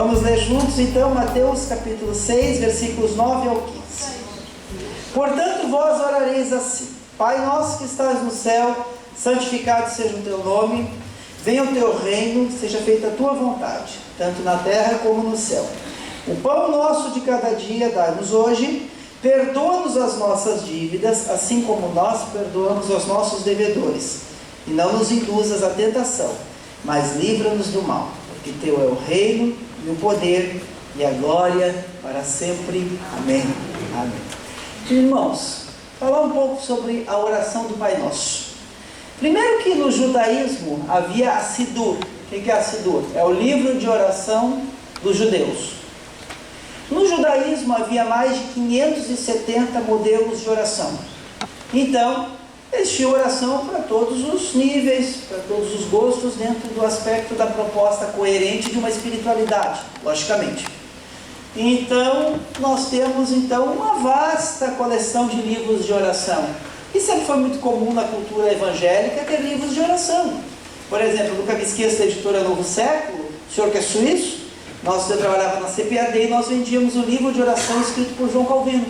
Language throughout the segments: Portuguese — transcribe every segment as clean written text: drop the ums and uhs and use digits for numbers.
Vamos ler juntos então Mateus capítulo 6, versículos 9 ao 15. Portanto vós orareis assim: Pai nosso que estás no céu, santificado seja o teu nome, venha o teu reino, seja feita a tua vontade, tanto na terra como no céu. O pão nosso de cada dia dai-nos hoje, perdoa-nos as nossas dívidas, assim como nós perdoamos aos nossos devedores. E não nos induzas à tentação, mas livra-nos do mal, porque teu é o reino e o poder e a glória para sempre. Amém. Amém. Irmãos, falar um pouco sobre a oração do Pai Nosso. Primeiro que no judaísmo havia a Sidur. O que é a Sidur? É o livro de oração dos judeus. No judaísmo havia mais de 570 modelos de oração. Então, eles tinham oração para todos os níveis, para todos os gostos, dentro do aspecto da proposta coerente de uma espiritualidade, logicamente. Então, nós temos uma vasta coleção de livros de oração. E sempre foi muito comum na cultura evangélica ter livros de oração. Por exemplo, nunca me esqueço da editora Novo Século, o senhor que é suíço, eu trabalhava na CPAD e nós vendíamos o livro de oração escrito por João Calvino.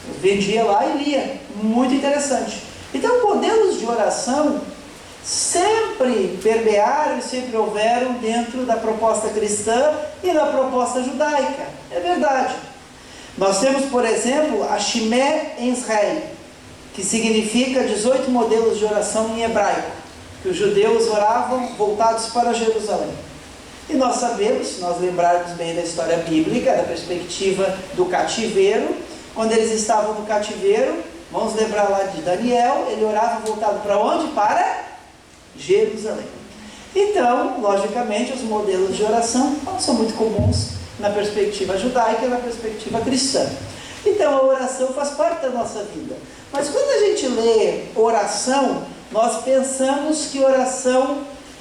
Eu vendia lá e lia, muito interessante. Então, modelos de oração sempre permearam e sempre houveram dentro da proposta cristã e da proposta judaica. É verdade. Nós temos, por exemplo, a Shemé Israel, que significa 18 modelos de oração em hebraico, que os judeus oravam voltados para Jerusalém. E nós sabemos, se nós lembrarmos bem da história bíblica, da perspectiva do cativeiro, quando eles estavam no cativeiro, vamos lembrar lá de Daniel, ele orava voltado para onde? Para Jerusalém. Então, logicamente, os modelos de oração não são muito comuns na perspectiva judaica e na perspectiva cristã. Então, a oração faz parte da nossa vida. Mas quando a gente lê oração, nós pensamos que oração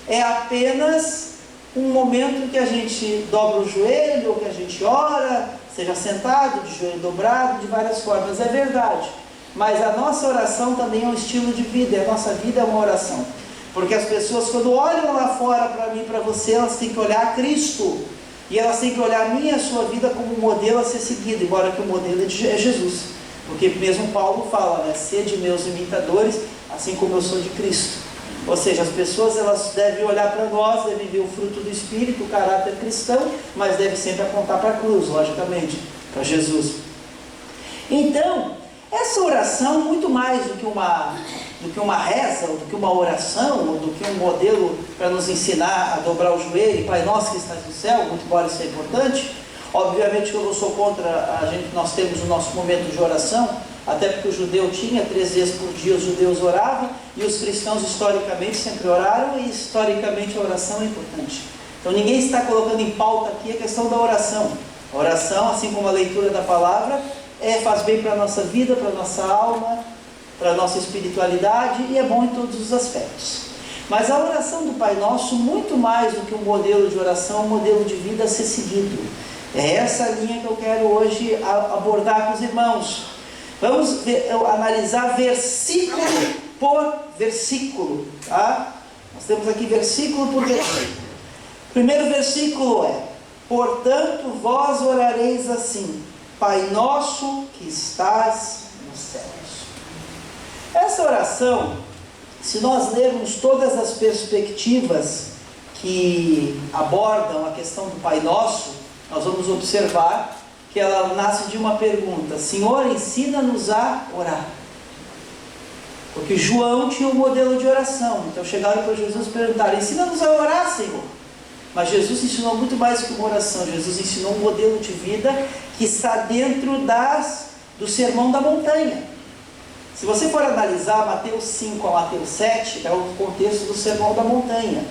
é apenas um momento que a gente dobra o joelho, ou que a gente ora, seja sentado, de joelho dobrado, de várias formas. É verdade. Mas a nossa oração também é um estilo de vida, e a nossa vida é uma oração. Porque as pessoas, quando olham lá fora para mim e para você, elas têm que olhar a Cristo. E elas têm que olhar a minha e a sua vida como um modelo a ser seguido, embora que o modelo é Jesus. Porque mesmo Paulo fala, sede meus imitadores, assim como eu sou de Cristo. Ou seja, as pessoas elas devem olhar para nós, devem ver o fruto do Espírito, o caráter cristão, mas devem sempre apontar para a cruz, logicamente, para Jesus. Então, essa oração, muito mais do que uma reza, ou do que uma oração, ou do que um modelo para nos ensinar a dobrar o joelho, Pai Nosso que estás no céu, muito embora isso é importante. Obviamente que eu não sou contra nós temos o nosso momento de oração, até porque o judeu tinha 3 vezes por dia, os judeus oravam, e os cristãos historicamente sempre oraram, e historicamente a oração é importante. Então ninguém está colocando em pauta aqui a questão da oração. A oração, assim como a leitura da palavra, faz bem para a nossa vida, para a nossa alma, para a nossa espiritualidade, e é bom em todos os aspectos. Mas a oração do Pai Nosso, muito mais do que um modelo de oração, é um modelo de vida a ser seguido. É essa linha que eu quero hoje abordar com os irmãos. Vamos analisar versículo por versículo, tá? Nós temos aqui versículo por versículo. O primeiro versículo é: portanto vós orareis assim: Pai nosso que estás nos céus. Essa oração, se nós lermos todas as perspectivas que abordam a questão do Pai Nosso, nós vamos observar que ela nasce de uma pergunta: Senhor, ensina-nos a orar. Porque João tinha um modelo de oração. Então chegaram para Jesus e perguntaram: ensina-nos a orar, Senhor. Mas Jesus ensinou muito mais que uma oração. Jesus ensinou um modelo de vida que está dentro do Sermão da Montanha. Se você for analisar Mateus 5 a Mateus 7, é o contexto do Sermão da Montanha.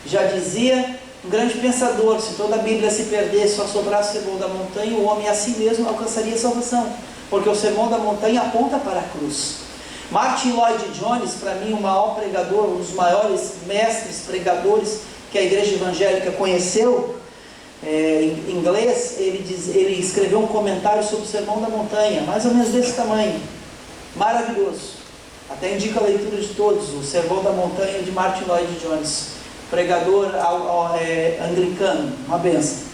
Já dizia um grande pensador: se toda a Bíblia se perdesse, só sobrasse o Sermão da Montanha, o homem a si mesmo alcançaria a salvação. Porque o Sermão da Montanha aponta para a cruz. Martin Lloyd Jones, para mim o maior pregador, um dos maiores mestres pregadores que a igreja evangélica conheceu, em inglês, ele escreveu um comentário sobre o Sermão da Montanha, mais ou menos desse tamanho, maravilhoso, até indica a leitura de todos, o Sermão da Montanha de Martin Lloyd Jones, pregador anglicano, uma benção.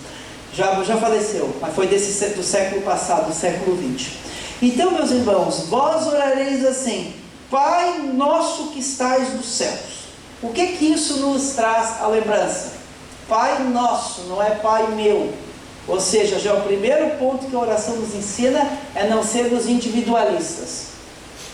já faleceu, mas foi do século passado, do século XX. Então, meus irmãos, vós orareis assim: Pai nosso que estais nos céus. O que isso nos traz a lembrança? Pai nosso, não é Pai meu. Ou seja, já é o primeiro ponto que a oração nos ensina, é não sermos individualistas,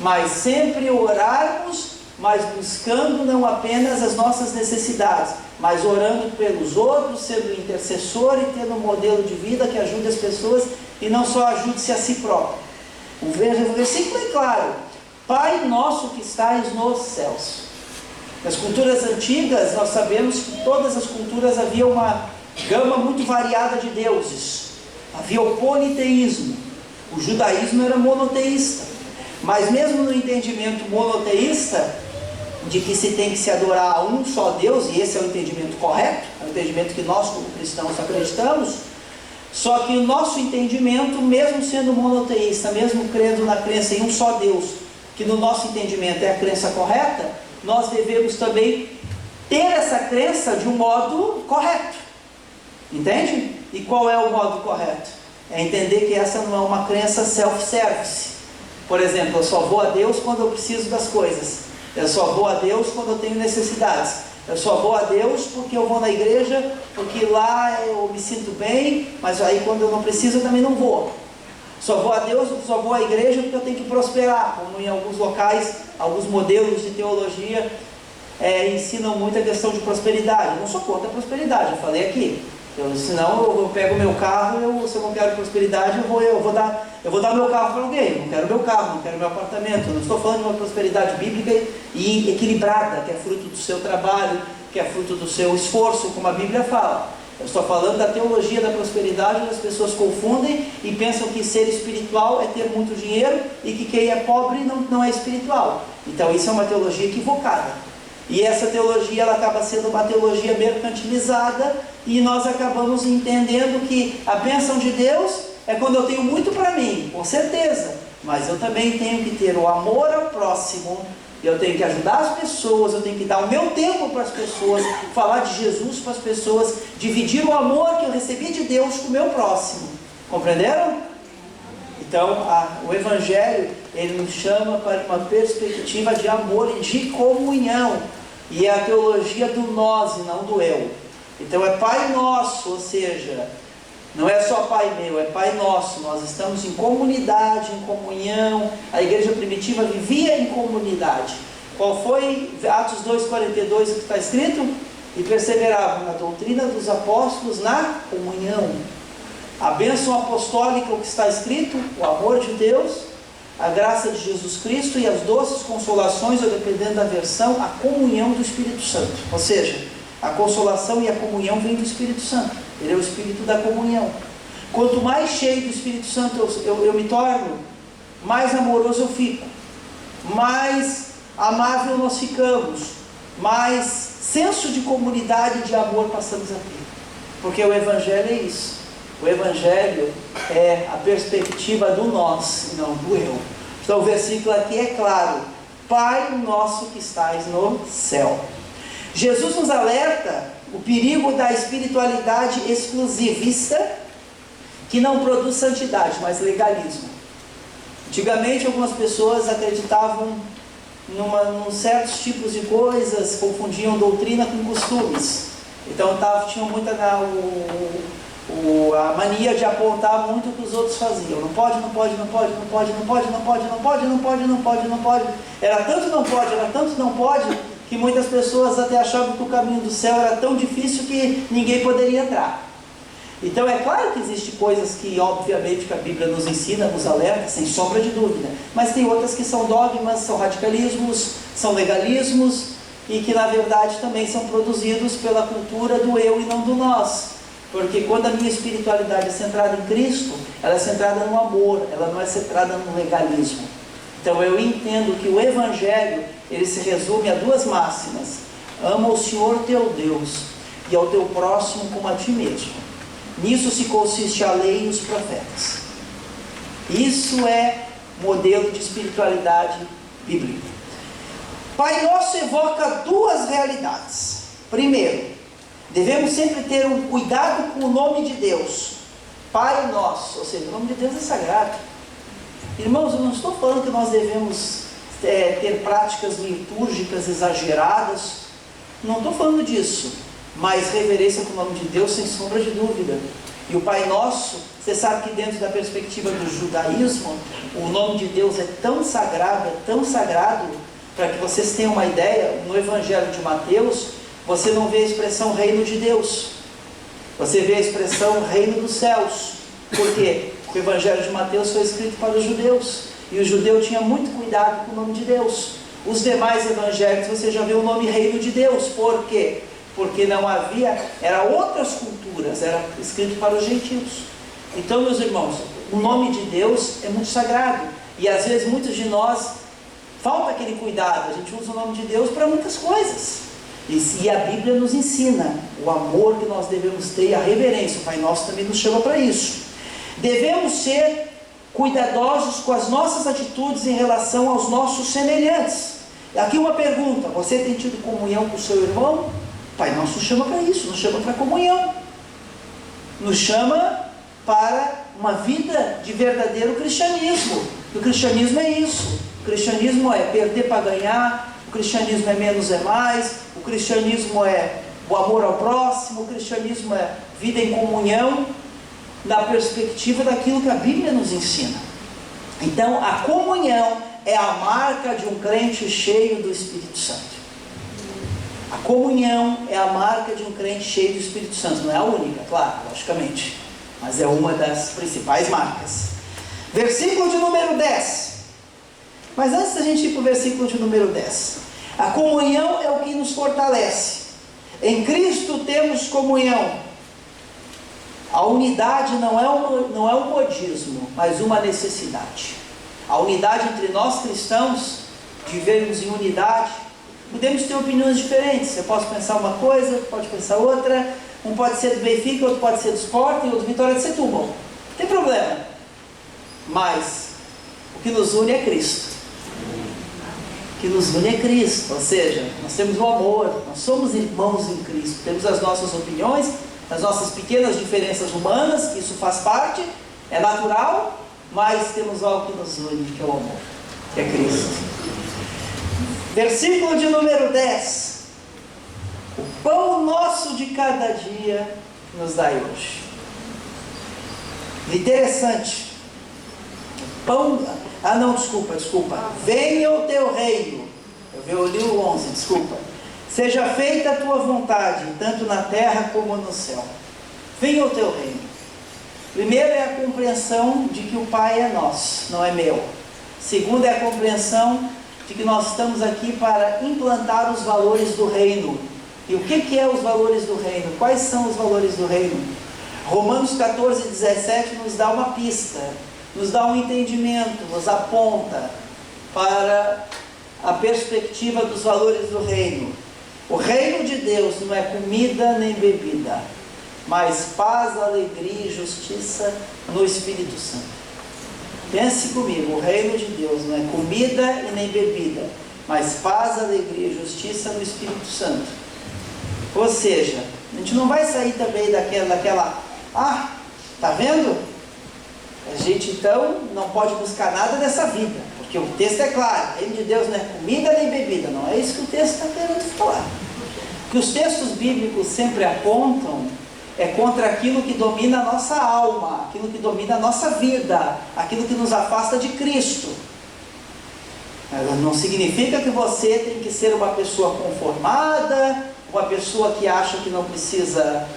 mas sempre orarmos, mas buscando não apenas as nossas necessidades, mas orando pelos outros, sendo intercessor e tendo um modelo de vida que ajude as pessoas e não só ajude-se a si próprio. O versículo é claro: Pai nosso que estais nos céus. Nas culturas antigas, nós sabemos que em todas as culturas havia uma gama muito variada de deuses. Havia o politeísmo. O judaísmo era monoteísta. Mas mesmo no entendimento monoteísta, de que se tem que se adorar a um só Deus, e esse é o entendimento correto, é o entendimento que nós como cristãos acreditamos, só que o nosso entendimento, mesmo sendo monoteísta, mesmo crendo na crença em um só Deus, que no nosso entendimento é a crença correta, nós devemos também ter essa crença de um modo correto. Entende? E qual é o modo correto? É entender que essa não é uma crença self-service. Por exemplo, eu só vou a Deus quando eu preciso das coisas. Eu só vou a Deus quando eu tenho necessidades. Eu só vou a Deus porque eu vou na igreja, porque lá eu me sinto bem, mas aí quando eu não preciso eu também não vou. Só vou a Deus, só vou à igreja porque eu tenho que prosperar, como em alguns locais, alguns modelos de teologia ensinam muito a questão de prosperidade. Eu não sou contra a prosperidade, eu falei aqui. Senão eu pego meu carro, se eu não quero prosperidade, eu vou dar meu carro para alguém. Eu não quero meu carro, não quero meu apartamento. Eu não estou falando de uma prosperidade bíblica e equilibrada, que é fruto do seu trabalho, que é fruto do seu esforço, como a Bíblia fala. Eu estou falando da teologia da prosperidade, onde as pessoas confundem e pensam que ser espiritual é ter muito dinheiro e que quem é pobre não é espiritual. Então isso é uma teologia equivocada. E essa teologia ela acaba sendo uma teologia mercantilizada e nós acabamos entendendo que a bênção de Deus é quando eu tenho muito para mim, com certeza, mas eu também tenho que ter o amor ao próximo, eu tenho que ajudar as pessoas, eu tenho que dar o meu tempo para as pessoas, falar de Jesus para as pessoas, dividir o amor que eu recebi de Deus com o meu próximo. Compreenderam? Então, o Evangelho, ele nos chama para uma perspectiva de amor e de comunhão. E é a teologia do nós e não do eu. Então, é Pai Nosso, ou seja, não é só Pai meu, é Pai Nosso. Nós estamos em comunidade, em comunhão. A igreja primitiva vivia em comunidade. Qual foi Atos 2,42 o que está escrito? E perseveravam na doutrina dos apóstolos, na comunhão. A bênção apostólica, o que está escrito, o amor de Deus, a graça de Jesus Cristo e as doces consolações, ou dependendo da versão, a comunhão do Espírito Santo. Ou seja, a consolação e a comunhão vêm do Espírito Santo. Ele é o Espírito da comunhão. Quanto mais cheio do Espírito Santo eu me torno, mais amoroso eu fico, mais amável nós ficamos, mais senso de comunidade e de amor passamos a ter. Porque o Evangelho é isso. O Evangelho é a perspectiva do nós e não do eu. Então o versículo aqui é claro: Pai nosso que estais no céu. Jesus nos alerta o perigo da espiritualidade exclusivista, que não produz santidade, mas legalismo. Antigamente algumas pessoas acreditavam em certos tipos de coisas, confundiam doutrina com costumes. Então tinham muita a mania de apontar muito o que os outros faziam. Não pode, não pode, não pode, não pode, não pode, não pode, não pode, não pode, não pode, não pode. Era tanto não pode, que muitas pessoas até achavam que o caminho do céu era tão difícil que ninguém poderia entrar. Então é claro que existem coisas que obviamente que a Bíblia nos ensina, nos alerta, sem sombra de dúvida, mas tem outras que são dogmas, são radicalismos, são legalismos e que na verdade também são produzidos pela cultura do eu e não do nós. Porque quando a minha espiritualidade é centrada em Cristo, ela é centrada no amor, ela não é centrada no legalismo. Então eu entendo que o Evangelho, ele se resume a duas máximas: ama o Senhor teu Deus e ao teu próximo como a ti mesmo. Nisso se consiste a lei e os profetas. Isso é modelo de espiritualidade bíblica. Pai Nosso evoca duas realidades. Primeiro, Devemos sempre ter um cuidado com o nome de Deus, Pai Nosso, ou seja, o nome de Deus é sagrado. Irmãos, eu não estou falando que nós devemos ter práticas litúrgicas exageradas, não estou falando disso, mas reverência para o nome de Deus sem sombra de dúvida. E o Pai Nosso, você sabe que dentro da perspectiva do judaísmo, o nome de Deus é tão sagrado, para que vocês tenham uma ideia, no Evangelho de Mateus, você não vê a expressão reino de Deus, você vê a expressão reino dos céus. Por quê? Porque o Evangelho de Mateus foi escrito para os judeus, e o judeu tinha muito cuidado com o nome de Deus. Os demais evangelhos você já vê o nome reino de Deus. Por quê? Porque não havia, eram outras culturas, era escrito para os gentios. Então, meus irmãos, o nome de Deus é muito sagrado, e às vezes muitos de nós falta aquele cuidado. A gente usa o nome de Deus para muitas coisas, e a Bíblia nos ensina o amor que nós devemos ter e a reverência. O Pai Nosso também nos chama para isso. Devemos ser cuidadosos com as nossas atitudes em relação aos nossos semelhantes. Aqui uma pergunta: você tem tido comunhão com o seu irmão? O Pai Nosso nos chama para isso, nos chama para comunhão, nos chama para uma vida de verdadeiro cristianismo. O cristianismo é isso. O cristianismo é perder para ganhar, o cristianismo é menos é mais, o cristianismo é o amor ao próximo, o cristianismo é vida em comunhão, na perspectiva daquilo que a Bíblia nos ensina. Então, a comunhão é a marca de um crente cheio do Espírito Santo. A comunhão é a marca de um crente cheio do Espírito Santo. Não é a única, claro, logicamente, mas é uma das principais marcas. Versículo de número 10. Mas antes da gente ir para o versículo de número 10, a comunhão é o que nos fortalece. Em Cristo temos comunhão. A unidade não é um modismo, mas uma necessidade. A unidade entre nós cristãos, de vivermos em unidade. Podemos ter opiniões diferentes. Eu posso pensar uma coisa, pode pensar outra. Um pode ser do Benfica, outro pode ser do Sport, e outro Vitória de Setúbal. Não tem problema. Mas o que nos une é Cristo. O que nos une é Cristo. Ou seja, nós temos o amor, nós somos irmãos em Cristo. Temos as nossas opiniões, as nossas pequenas diferenças humanas, que isso faz parte, é natural, mas temos algo que nos une, que é o amor, que é Cristo. Versículo de número 10. O pão nosso de cada dia nos dai hoje. Interessante. Desculpa. Venha o teu reino. Eu li o 11, desculpa. Seja feita a tua vontade, tanto na terra como no céu. Venha o teu reino. Primeiro é a compreensão de que o Pai é nosso, não é meu. Segundo é a compreensão de que nós estamos aqui para implantar os valores do reino. E o que é os valores do reino? Quais são os valores do reino? Romanos 14, 17 nos dá uma pista, nos dá um entendimento, nos aponta para a perspectiva dos valores do reino. O reino de Deus não é comida nem bebida, mas paz, alegria e justiça no Espírito Santo. Pense comigo, o reino de Deus não é comida e nem bebida, mas paz, alegria e justiça no Espírito Santo. Ou seja, a gente não vai sair também daquela tá vendo? A gente então não pode buscar nada dessa vida, porque o texto é claro, o reino de Deus não é comida nem bebida, não é isso que o texto está querendo falar. O que os textos bíblicos sempre apontam é contra aquilo que domina a nossa alma, aquilo que domina a nossa vida, aquilo que nos afasta de Cristo. Não significa que você tem que ser uma pessoa conformada, uma pessoa que acha que não precisa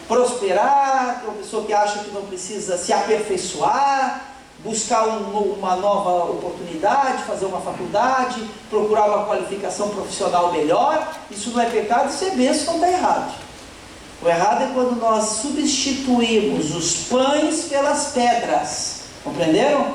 prosperar, uma pessoa que acha que não precisa se aperfeiçoar, buscar uma nova oportunidade, fazer uma faculdade, procurar uma qualificação profissional melhor. Isso não é pecado, isso é bênção, não está errado. O errado é quando nós substituímos os pães pelas pedras. Compreenderam?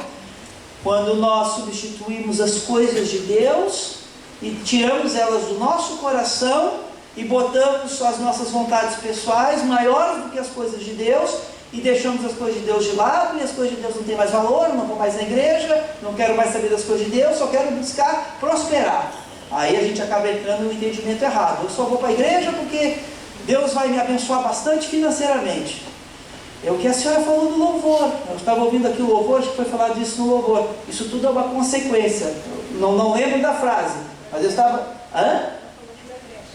Quando nós substituímos as coisas de Deus e tiramos elas do nosso coração e botamos as nossas vontades pessoais maiores do que as coisas de Deus e deixamos as coisas de Deus de lado, e as coisas de Deus não têm mais valor, não vou mais na igreja, não quero mais saber das coisas de Deus, só quero buscar prosperar. Aí a gente acaba entrando no entendimento errado. Eu só vou para a igreja porque Deus vai me abençoar bastante financeiramente. É o que a senhora falou do louvor. Eu estava ouvindo aqui o louvor, acho que foi falar disso no louvor. Isso tudo é uma consequência. Não lembro da frase, mas eu estava...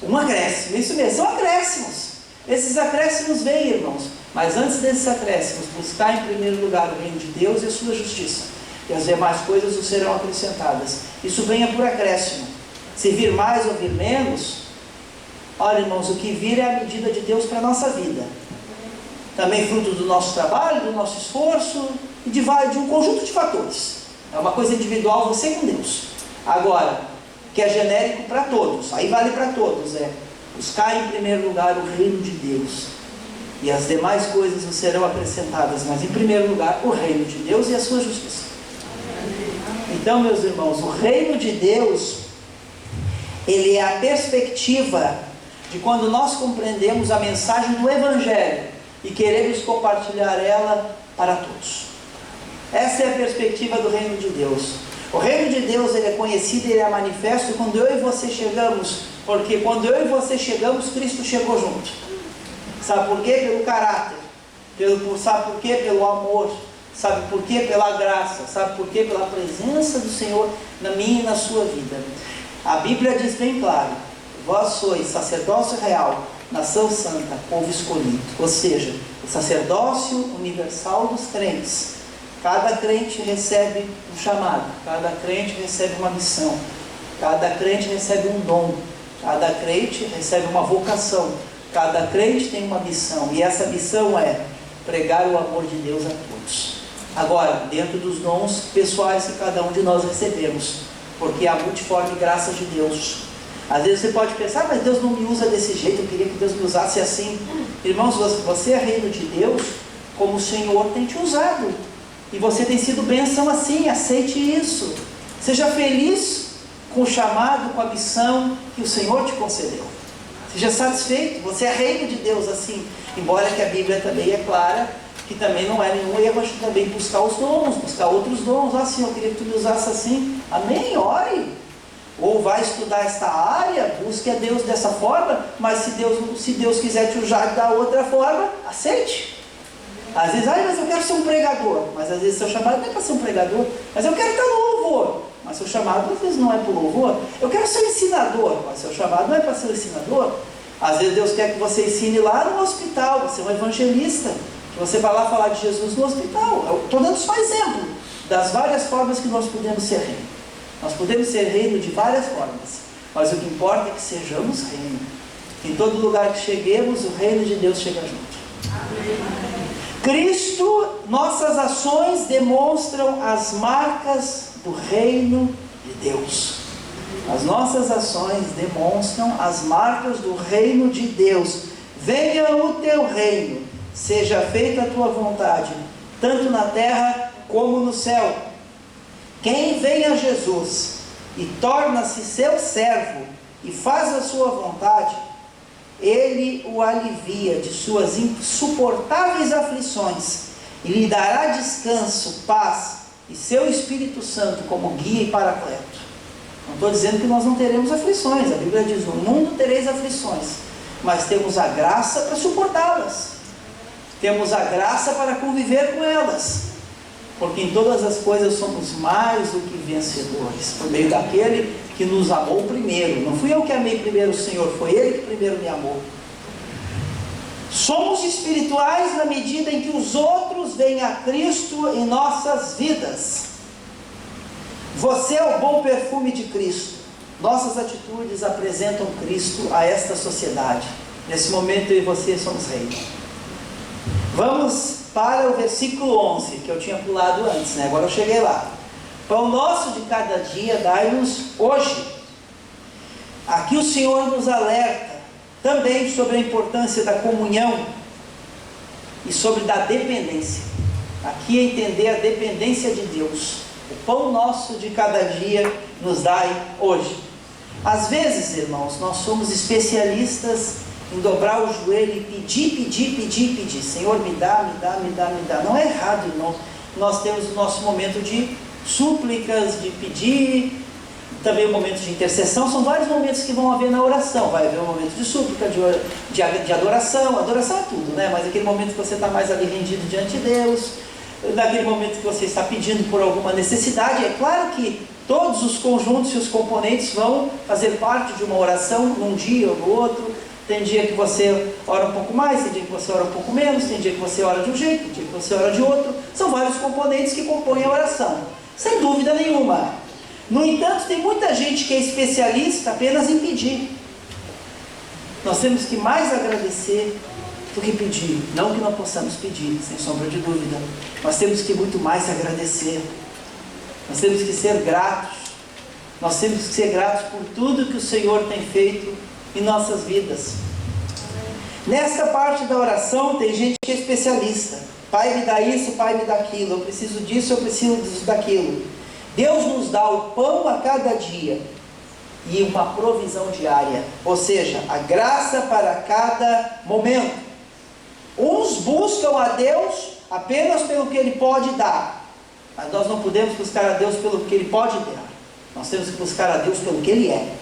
Um acréscimo, isso mesmo, são acréscimos. Esses acréscimos vêm, irmãos. Mas antes desses acréscimos, buscar em primeiro lugar o reino de Deus e a sua justiça. E as demais coisas nos serão acrescentadas. Isso venha por acréscimo. Se vir mais ou vir menos, olha, irmãos, o que vir é a medida de Deus para a nossa vida. Também fruto do nosso trabalho, do nosso esforço e de um conjunto de fatores. É uma coisa individual, você com Deus. Agora, que é genérico para todos, aí vale para todos, buscar em primeiro lugar o reino de Deus, e as demais coisas nos serão acrescentadas, mas em primeiro lugar o reino de Deus e a sua justiça. Então, meus irmãos, o reino de Deus, ele é a perspectiva de quando nós compreendemos a mensagem do Evangelho e queremos compartilhar ela para todos. Essa é a perspectiva do reino de Deus. O reino de Deus, ele é conhecido, ele é manifesto quando eu e você chegamos, porque quando eu e você chegamos, Cristo chegou junto. Sabe por quê? Pelo caráter. Sabe por quê? Pelo amor. Sabe por quê? Pela graça. Sabe por quê? Pela presença do Senhor na minha e na sua vida. A Bíblia diz bem claro: vós sois sacerdócio real, nação santa, povo escolhido. Ou seja, o sacerdócio universal dos crentes. Cada crente recebe um chamado, cada crente recebe uma missão, cada crente recebe um dom, cada crente recebe uma vocação, cada crente tem uma missão, e essa missão é pregar o amor de Deus a todos. Agora, dentro dos dons pessoais que cada um de nós recebemos, porque há multiforme graça de Deus. Às vezes você pode pensar, mas Deus não me usa desse jeito, eu queria que Deus me usasse assim. Irmãos, você é reino de Deus como o Senhor tem te usado. E você tem sido bênção assim, aceite isso. Seja feliz com o chamado, com a missão que o Senhor te concedeu. Seja satisfeito, você é reino de Deus assim. Embora que a Bíblia também é clara, que também não é nenhum erro, mas também buscar os dons, buscar outros dons. Ah, Senhor, eu queria que tu me usasse assim. Amém, ore. Ou vai estudar esta área, busque a Deus dessa forma, mas se Deus quiser te usar da outra forma, aceite. Às vezes, mas eu quero ser um pregador. Mas às vezes seu chamado não é para ser um pregador. Mas eu quero estar no louvor. Mas seu chamado às vezes não é para o louvor. Eu quero ser um ensinador. Mas seu chamado não é para ser um ensinador. Às vezes Deus quer que você ensine lá no hospital. Você é um evangelista. Que você vai lá falar de Jesus no hospital. Eu estou dando só exemplo das várias formas que nós podemos ser reino. Nós podemos ser reino de várias formas. Mas o que importa é que sejamos reino. Em todo lugar que cheguemos, o reino de Deus chega junto. Amém. Cristo, nossas ações demonstram as marcas do reino de Deus. As nossas ações demonstram as marcas do reino de Deus. Venha o teu reino, seja feita a tua vontade, tanto na terra como no céu. Quem vem a Jesus e torna-se seu servo e faz a sua vontade, Ele o alivia de suas insuportáveis aflições e lhe dará descanso, paz e seu Espírito Santo como guia e paracleto. Não estou dizendo que nós não teremos aflições. A Bíblia diz: no mundo tereis aflições, mas temos a graça para suportá-las. Temos a graça para conviver com elas. Porque em todas as coisas somos mais do que vencedores, por meio daquele que nos amou primeiro. Não fui eu que amei primeiro o Senhor, foi Ele que primeiro me amou. Somos espirituais na medida em que os outros veem a Cristo em nossas vidas. Você é o bom perfume de Cristo. Nossas atitudes apresentam Cristo a esta sociedade. Nesse momento eu e você somos reino. Vamos para o versículo 11, que eu tinha pulado antes, né? Agora eu cheguei lá. Pão nosso de cada dia dai-nos hoje. Aqui o Senhor nos alerta também sobre a importância da comunhão e sobre da dependência. Aqui é entender a dependência de Deus. O pão nosso de cada dia nos dai hoje. Às vezes, irmãos, nós somos especialistas em dobrar o joelho e pedir. Senhor, me dá. Não é errado, irmão. Nós temos o nosso momento de súplicas, de pedir, Também o momento de intercessão, são vários momentos que vão haver na oração. Vai haver um momento de súplica, de adoração. Adoração é tudo, né? Mas aquele momento que você está mais ali rendido diante de Deus, naquele momento que você está pedindo por alguma necessidade. É claro que todos os conjuntos e os componentes vão fazer parte de uma oração num dia ou no outro. Tem dia que você ora um pouco mais, tem dia que você ora um pouco menos, tem dia que você ora de um jeito, tem dia que você ora de outro. São vários componentes que compõem a oração, sem dúvida nenhuma. No entanto, tem muita gente que é especialista apenas em pedir. Nós temos que mais agradecer do que pedir. Não que não possamos pedir, sem sombra de dúvida. Nós temos que muito mais agradecer. Nós temos que ser gratos. Nós temos que ser gratos por tudo que o Senhor tem feito em nossas vidas. Nesta parte da oração tem gente que é especialista. Pai, me dá isso, Pai, me dá aquilo. Eu preciso disso, eu preciso daquilo. Deus nos dá o pão a cada dia e uma provisão diária, ou seja, a graça para cada momento. Uns buscam a Deus apenas pelo que Ele pode dar, mas nós não podemos buscar a Deus pelo que Ele pode dar. Nós temos que buscar a Deus pelo que Ele é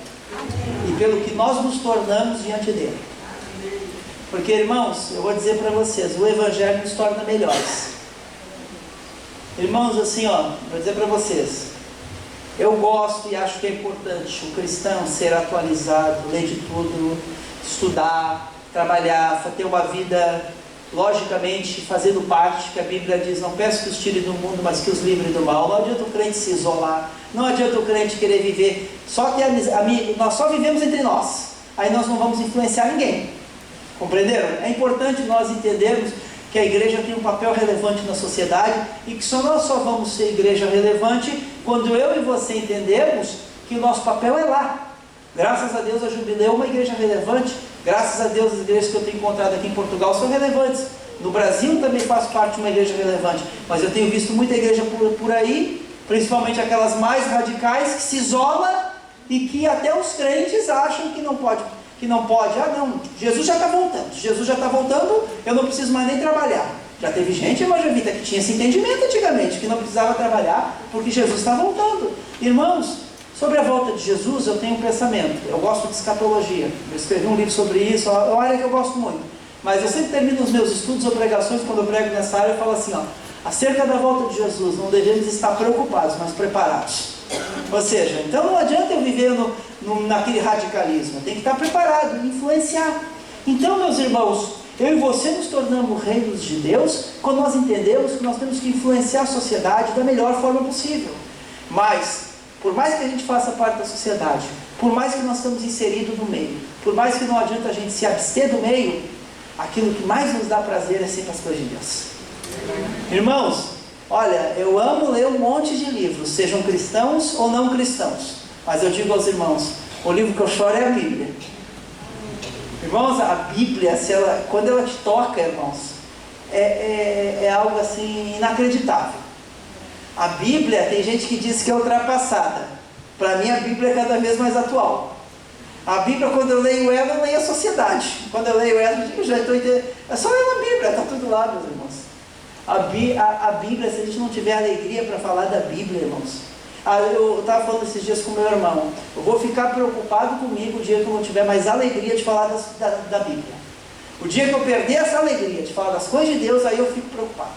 e pelo que nós nos tornamos diante dEle. Porque, irmãos, eu vou dizer para vocês, o Evangelho nos torna melhores. Irmãos, assim, vou dizer para vocês, eu gosto e acho que é importante o cristão ser atualizado, ler de tudo, estudar, trabalhar, ter uma vida, logicamente, fazendo parte, que a Bíblia diz, não peço que os tire do mundo, mas que os livre do mal. Não adianta o crente se isolar, não adianta o crente querer viver, só ter amigos, nós só vivemos entre nós, aí nós não vamos influenciar ninguém, compreenderam? É importante nós entendermos que a igreja tem um papel relevante na sociedade e que nós só vamos ser igreja relevante quando eu e você entendermos que o nosso papel é lá. Graças a Deus a Jubileu é uma igreja relevante, graças a Deus as igrejas que eu tenho encontrado aqui em Portugal são relevantes. No Brasil também faço parte de uma igreja relevante, mas eu tenho visto muita igreja por aí, principalmente aquelas mais radicais, que se isola e que até os crentes acham que não pode. Ah não, Jesus já está voltando, eu não preciso mais nem trabalhar. Já teve gente, evangelista, que tinha esse entendimento antigamente, que não precisava trabalhar, porque Jesus está voltando. Irmãos, sobre a volta de Jesus, eu tenho um pensamento, eu gosto de escatologia, eu escrevi um livro sobre isso, é uma área que eu gosto muito, mas eu sempre termino os meus estudos ou pregações, quando eu prego nessa área, eu falo assim, acerca da volta de Jesus, não devemos estar preocupados, mas preparados. Ou seja, então não adianta eu viver naquele radicalismo, eu tenho que estar preparado, influenciar. Então, meus irmãos, eu e você nos tornamos reinos de Deus quando nós entendemos que nós temos que influenciar a sociedade da melhor forma possível. Mas, por mais que a gente faça parte da sociedade, por mais que nós estamos inseridos no meio, por mais que não adianta a gente se abster do meio, aquilo que mais nos dá prazer é sempre as coisas de Deus. Irmãos, olha, eu amo ler um monte de livros, sejam cristãos ou não cristãos, mas eu digo aos irmãos, o livro que eu choro é a Bíblia. Irmãos, a Bíblia, quando ela te toca, irmãos, é algo assim inacreditável. A Bíblia, tem gente que diz que é ultrapassada. Para mim, a Bíblia é cada vez mais atual. A Bíblia, quando eu leio ela, eu leio a sociedade. Quando eu leio ela, eu já estou entendendo. É só ler a Bíblia, está tudo lá, meus irmãos. A Bíblia, se a gente não tiver alegria para falar da Bíblia, irmãos. Eu estava falando esses dias com meu irmão. Eu vou ficar preocupado comigo o dia que eu não tiver mais alegria de falar da Bíblia. O dia que eu perder essa alegria de falar das coisas de Deus, aí eu fico preocupado.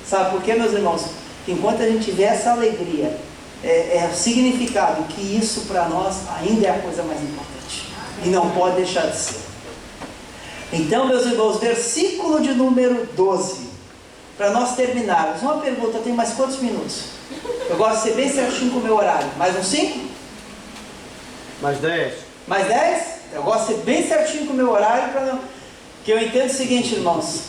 Sabe por quê, meus irmãos? Enquanto a gente tiver essa alegria, é significado que isso para nós ainda é a coisa mais importante. E não pode deixar de ser. Então, meus irmãos, versículo de número 12. Para nós terminarmos, uma pergunta, tem mais quantos minutos? Eu gosto de ser bem certinho com o meu horário. Mais uns 5? Mais 10. Mais 10? Eu gosto de ser bem certinho com o meu horário, porque eu entendo o seguinte, irmãos.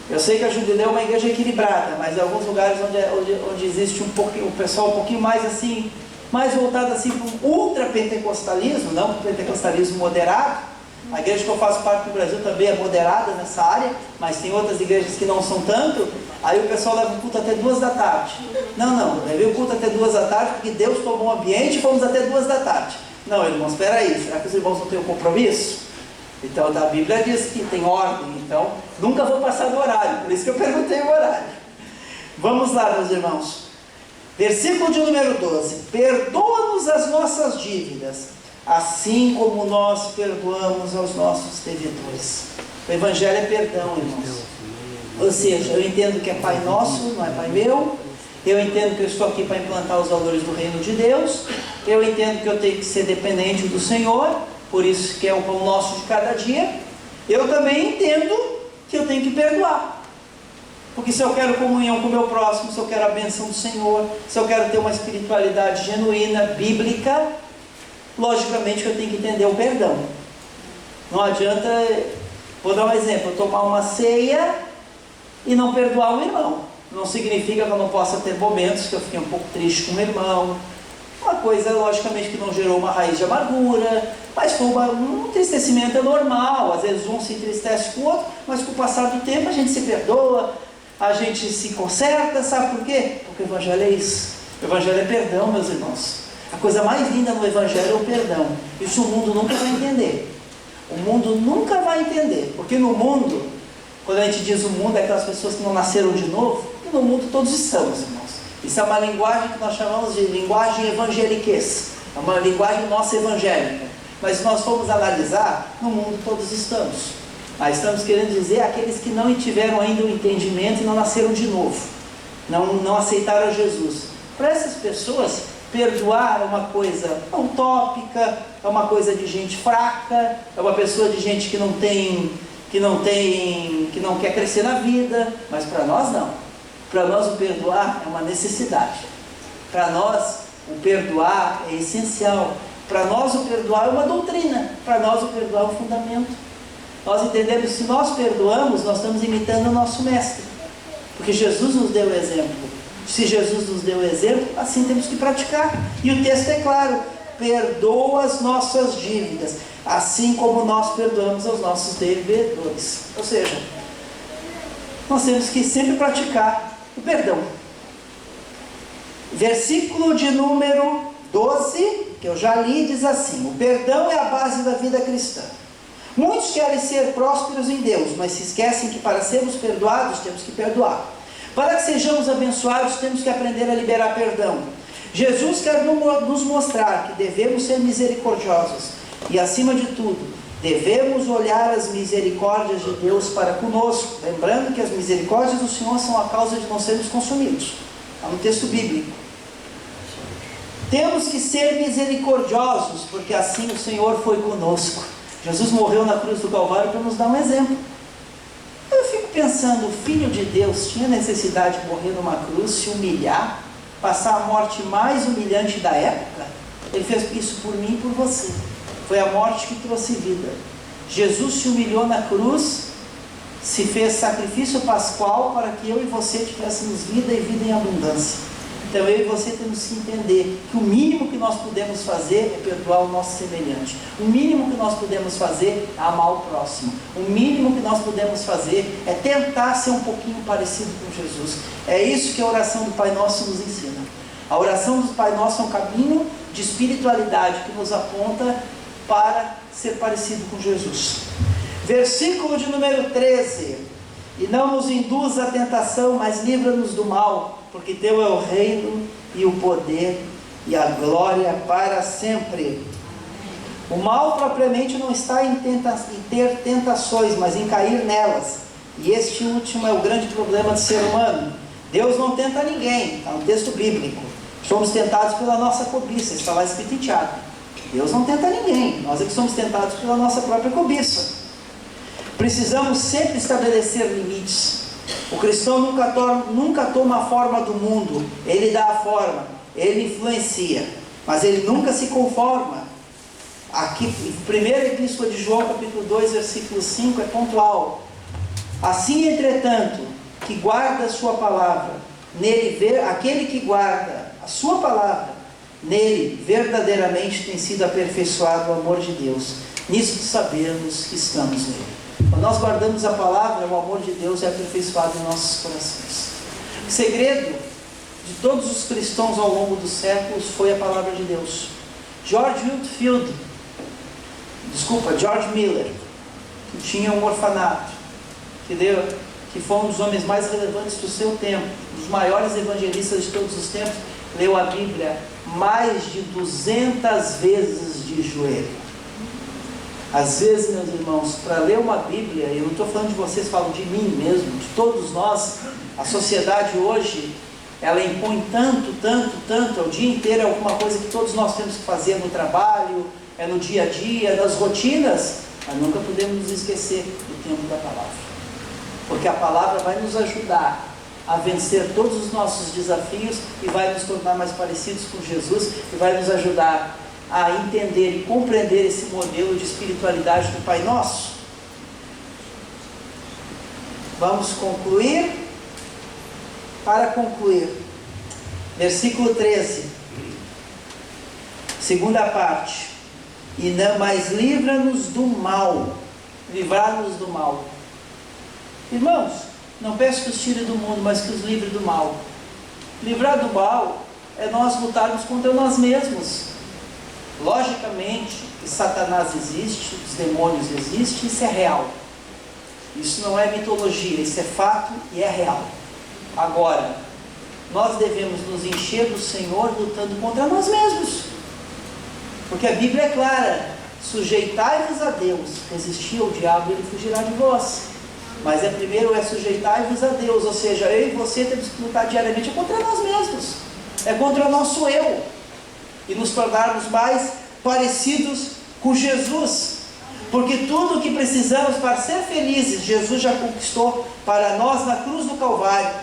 Eu sei que a Jubileu é uma igreja equilibrada, mas em alguns lugares onde existe um pessoal um pouquinho mais assim, mais voltado assim para um ultra-pentecostalismo, não para o pentecostalismo moderado. A igreja que eu faço parte do Brasil também é moderada nessa área, mas tem outras igrejas que não são tanto. Aí o pessoal leva o culto até 2 da tarde. Não, levei o culto até 2 da tarde porque Deus tomou um ambiente e fomos até 2 da tarde. Não, irmãos, espera aí, será que os irmãos não têm um compromisso? Então a Bíblia diz que tem ordem, então nunca vou passar do horário, por isso que eu perguntei o horário. Vamos lá, meus irmãos. Versículo de número 12. Perdoa-nos as nossas dívidas, assim como nós perdoamos aos nossos devedores. O Evangelho é perdão, irmãos. Ou seja, eu entendo que é Pai nosso, não é Pai meu. Eu entendo que eu estou aqui para implantar os valores do reino de Deus. Eu entendo que eu tenho que ser dependente do Senhor, por isso que é o pão nosso de cada dia. Eu também entendo que eu tenho que perdoar. Porque se eu quero comunhão com o meu próximo, se eu quero a bênção do Senhor, se eu quero ter uma espiritualidade genuína, bíblica, logicamente eu tenho que entender o perdão. Não adianta, vou dar um exemplo, eu tomar uma ceia e não perdoar o irmão. Não significa que eu não possa ter momentos que eu fiquei um pouco triste com o irmão, uma coisa logicamente que não gerou uma raiz de amargura, mas foi um entristecimento normal. Às vezes um se entristece com o outro, mas com o passar do tempo a gente se perdoa, a gente se conserta. Sabe por quê? Porque o Evangelho é isso. O Evangelho é perdão, meus irmãos. A coisa mais linda no Evangelho é o perdão. Isso o mundo nunca vai entender. O mundo nunca vai entender, porque no mundo, quando a gente diz o mundo, é aquelas pessoas que não nasceram de novo, e no mundo todos estamos, irmãos. Isso é uma linguagem que nós chamamos de linguagem evangeliquez, é uma linguagem nossa evangélica. Mas se nós formos analisar, no mundo todos estamos. Mas estamos querendo dizer aqueles que não tiveram ainda o entendimento e não nasceram de novo, não aceitaram Jesus. Para essas pessoas, perdoar é uma coisa utópica, é uma coisa de gente fraca, é uma pessoa de gente que não quer crescer na vida. Mas para nós não. Para nós o perdoar é uma necessidade. Para nós o perdoar é essencial. Para nós o perdoar é uma doutrina. Para nós o perdoar é um fundamento. Nós entendemos que se nós perdoamos, nós estamos imitando o nosso mestre. Porque Jesus nos deu o exemplo. Se Jesus nos deu o exemplo, assim temos que praticar. E o texto é claro: perdoa as nossas dívidas, assim como nós perdoamos aos nossos devedores. Ou seja, nós temos que sempre praticar o perdão. Versículo de número 12, que eu já li, diz assim: o perdão é a base da vida cristã. Muitos querem ser prósperos em Deus, mas se esquecem que para sermos perdoados temos que perdoar. Para que sejamos abençoados, temos que aprender a liberar perdão. Jesus quer nos mostrar que devemos ser misericordiosos e, acima de tudo, devemos olhar as misericórdias de Deus para conosco, lembrando que as misericórdias do Senhor são a causa de não sermos consumidos. Está no texto bíblico. Temos que ser misericordiosos, porque assim o Senhor foi conosco. Jesus morreu na cruz do Calvário para nos dar um exemplo. Eu fico pensando, o Filho de Deus tinha necessidade de morrer numa cruz, se humilhar, passar a morte mais humilhante da época? Ele fez isso por mim e por você. Foi a morte que trouxe vida. Jesus se humilhou na cruz, se fez sacrifício pascual para que eu e você tivéssemos vida e vida em abundância. Então eu e você temos que entender que o mínimo que nós podemos fazer é perdoar o nosso semelhante. O mínimo que nós podemos fazer é amar o próximo. O mínimo que nós podemos fazer é tentar ser um pouquinho parecido com Jesus. É isso que a oração do Pai Nosso nos ensina. A oração do Pai Nosso é um caminho de espiritualidade que nos aponta para ser parecido com Jesus. Versículo de número 13: e não nos induz à tentação, mas livra-nos do mal, porque teu é o reino e o poder e a glória para sempre. O mal propriamente não está em ter tentações, mas em cair nelas. E este último é o grande problema do ser humano. Deus não tenta ninguém, está no texto bíblico. Somos tentados pela nossa cobiça, está lá escrito em Tiago. Deus não tenta ninguém, nós é que somos tentados pela nossa própria cobiça. Precisamos sempre estabelecer limites. O cristão nunca toma a forma do mundo, ele dá a forma, ele influencia, mas ele nunca se conforma. Aqui, primeira epístola de João, capítulo 2, versículo 5, é pontual. Assim, entretanto, que guarda a sua palavra, aquele que guarda a sua palavra, nele verdadeiramente tem sido aperfeiçoado o amor de Deus. Nisso sabemos que estamos nele. Quando nós guardamos a palavra, o amor de Deus é aperfeiçoado em nossos corações. O segredo de todos os cristãos ao longo dos séculos foi a palavra de Deus. George Miller, que tinha um orfanato, que foi um dos homens mais relevantes do seu tempo, um dos maiores evangelistas de todos os tempos, leu a Bíblia mais de 200 vezes de joelho. Às vezes, meus irmãos, para ler uma Bíblia, eu não estou falando de vocês, falo de mim mesmo, de todos nós, a sociedade hoje, ela impõe tanto, o dia inteiro é alguma coisa que todos nós temos que fazer no trabalho, é no dia a dia, nas rotinas, mas nunca podemos nos esquecer do tempo da palavra. Porque a palavra vai nos ajudar a vencer todos os nossos desafios e vai nos tornar mais parecidos com Jesus e vai nos ajudar a entender e compreender esse modelo de espiritualidade do Pai Nosso. Vamos concluir. Para concluir, versículo 13, segunda parte. E não mais livra-nos do mal, livrar-nos do mal. Irmãos, não peço que os tire do mundo, mas que os livre do mal. Livrar do mal é nós lutarmos contra nós mesmos. Logicamente, que Satanás existe, os demônios existem, isso é real. Isso não é mitologia, isso é fato e é real. Agora, nós devemos nos encher do Senhor lutando contra nós mesmos. Porque a Bíblia é clara: sujeitai-vos a Deus, resistir ao diabo e ele fugirá de vós. Mas primeiro é sujeitai-vos a Deus, ou seja, eu e você temos que lutar diariamente contra nós mesmos. É contra o nosso eu. E nos tornarmos mais parecidos com Jesus. Porque tudo o que precisamos para ser felizes, Jesus já conquistou para nós na cruz do Calvário.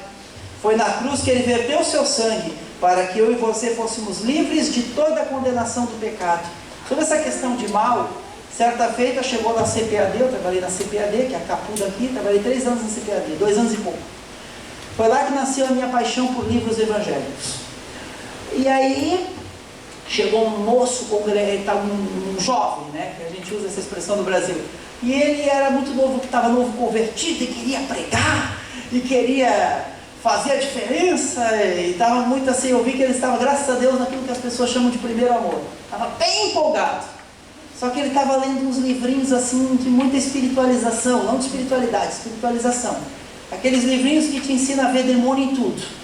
Foi na cruz que Ele verteu o seu sangue, para que eu e você fôssemos livres de toda a condenação do pecado. Sobre essa questão de mal, certa feita chegou na CPAD, eu trabalhei na CPAD, que é a capuda aqui, trabalhei 3 anos na CPAD, 2 anos e pouco. Foi lá que nasceu a minha paixão por livros evangélicos. E aí, chegou um moço, ele estava um jovem, né, que a gente usa essa expressão no Brasil, e ele era muito novo, estava novo convertido, e queria pregar, e queria fazer a diferença, e estava muito assim, eu vi que ele estava, graças a Deus, naquilo que as pessoas chamam de primeiro amor, estava bem empolgado, só que ele estava lendo uns livrinhos assim, de muita espiritualização, não de espiritualidade, espiritualização, aqueles livrinhos que te ensinam a ver demônio em tudo.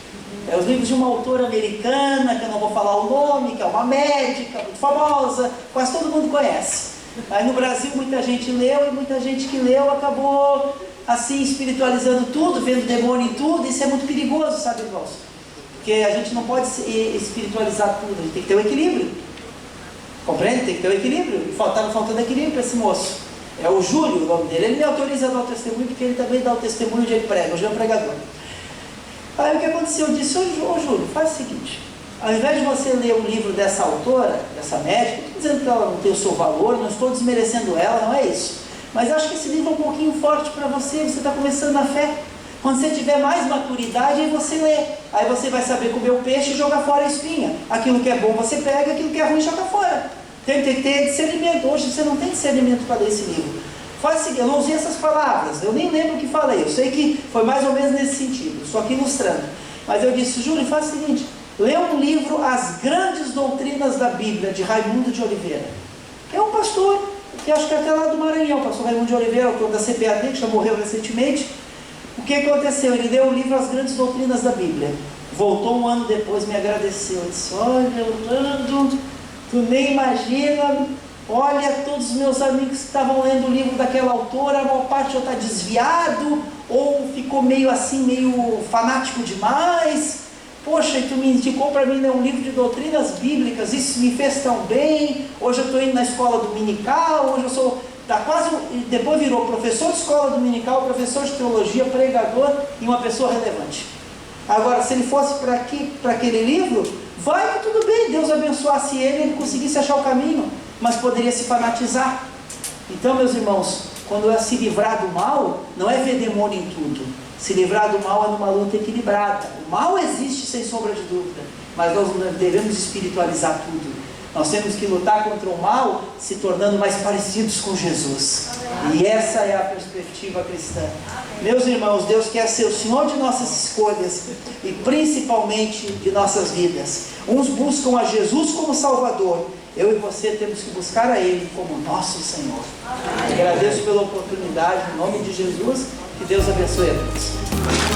Os livros de uma autora americana, que eu não vou falar o nome, que é uma médica muito famosa, quase todo mundo conhece. Aí no Brasil muita gente leu, e muita gente que leu acabou assim espiritualizando tudo, vendo demônio em tudo. Isso é muito perigoso, sabe, irmãos? Porque a gente não pode espiritualizar tudo, a gente tem que ter o equilíbrio. Compreende? Tem que ter o equilíbrio. E estava faltando equilíbrio para esse moço. É o Júlio o nome dele. Ele me autoriza a dar o testemunho, porque ele também dá o testemunho de ele prega, hoje é um pregador. Aí o que aconteceu? Eu disse: ô Júlio, faz o seguinte, ao invés de você ler um livro dessa autora, dessa médica, não estou dizendo que ela não tem o seu valor, não estou desmerecendo ela, não é isso, mas acho que esse livro é um pouquinho forte para você está começando na fé. Quando você tiver mais maturidade, aí você lê, aí você vai saber comer o peixe e jogar fora a espinha. Aquilo que é bom você pega, aquilo que é ruim joga fora. Tem que ter discernimento. Hoje você não tem discernimento para ler esse livro. Faz o seguinte, eu não usei essas palavras, eu nem lembro o que falei, eu sei que foi mais ou menos nesse sentido, estou aqui ilustrando. Mas eu disse: Júlio, faz o seguinte, lê um livro, As Grandes Doutrinas da Bíblia, de Raimundo de Oliveira. É um pastor, que acho que é até lá do Maranhão, o pastor Raimundo de Oliveira, autor da CPAD, que já morreu recentemente. O que aconteceu? Ele leu o livro As Grandes Doutrinas da Bíblia. Voltou um ano depois, me agradeceu. Ele disse: olha, Orlando, tu nem imagina... Olha, todos os meus amigos que estavam lendo o livro daquela autora, a maior parte ou está desviado, ou ficou meio assim, meio fanático demais. Poxa, e tu me indicou para mim ler um livro de doutrinas bíblicas, isso me fez tão bem. Hoje eu estou indo na escola dominical, hoje eu sou, depois virou professor de escola dominical, professor de teologia, pregador e uma pessoa relevante. Agora, se ele fosse para aquele livro, vai que tudo bem, Deus abençoasse ele conseguisse achar o caminho. Mas poderia se fanatizar. Então, meus irmãos, quando é se livrar do mal, não é ver demônio em tudo. Se livrar do mal é numa luta equilibrada. O mal existe sem sombra de dúvida, mas nós não devemos espiritualizar tudo. Nós temos que lutar contra o mal, se tornando mais parecidos com Jesus. Amém. E essa é a perspectiva cristã. Amém. Meus irmãos, Deus quer ser o Senhor de nossas escolhas e principalmente de nossas vidas. Uns buscam a Jesus como Salvador. Eu e você temos que buscar a Ele como nosso Senhor. Amém. Agradeço pela oportunidade, em nome de Jesus, que Deus abençoe a todos.